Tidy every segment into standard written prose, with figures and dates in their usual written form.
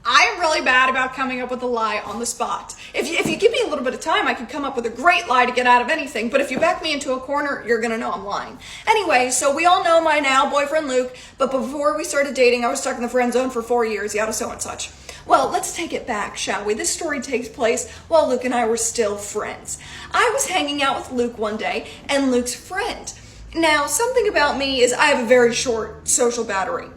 I am really bad about coming up with a lie on the spot. If you give me a little bit of time, I could come up with a great lie to get out of anything. But if you back me into a corner, you're going to know I'm lying. Anyway, so we all know my now boyfriend, Luke. But before we started dating, I was stuck in the friend zone for 4 years, yada so and such. Well, let's take it back, shall we? This story takes place while Luke and I were still friends. I was hanging out with Luke one day and Luke's friend. Now, something about me is I have a very short social battery.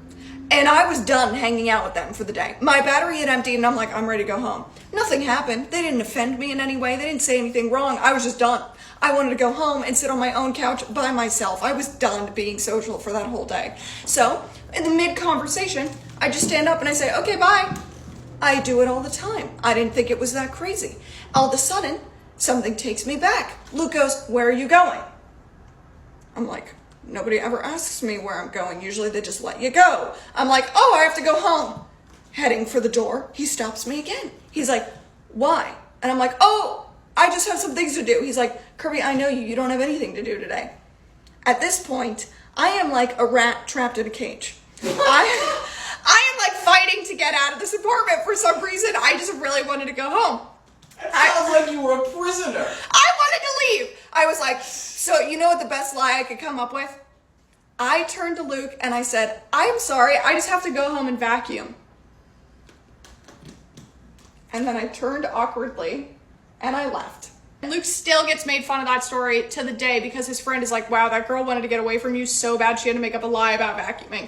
And I was done hanging out with them for the day. My battery had emptied and I'm like, I'm ready to go home. Nothing happened. They didn't offend me in any way. They didn't say anything wrong. I was just done. I wanted to go home and sit on my own couch by myself. I was done being social for that whole day. So, in the mid-conversation, I just stand up and I say, okay, bye. I do it all the time. I didn't think it was that crazy. All of a sudden, something takes me back. Luke goes, where are you going? I'm like, nobody ever asks me where I'm going. Usually they just let you go. I'm like, oh, I have to go home. Heading for the door, he stops me again. He's like, why? And I'm like, oh, I just have some things to do. He's like, Kirby, I know you. You don't have anything to do today. At this point, I am like a rat trapped in a cage. I am like fighting to get out of this apartment for some reason. I just really wanted to go home. It sounds like you were a prisoner. I wanted to leave. I was like, so you know what the best lie I could come up with? I turned to Luke and I said, I'm sorry, I just have to go home and vacuum. And then I turned awkwardly and I left. Luke still gets made fun of that story to the day because his friend is like, wow, that girl wanted to get away from you so bad she had to make up a lie about vacuuming.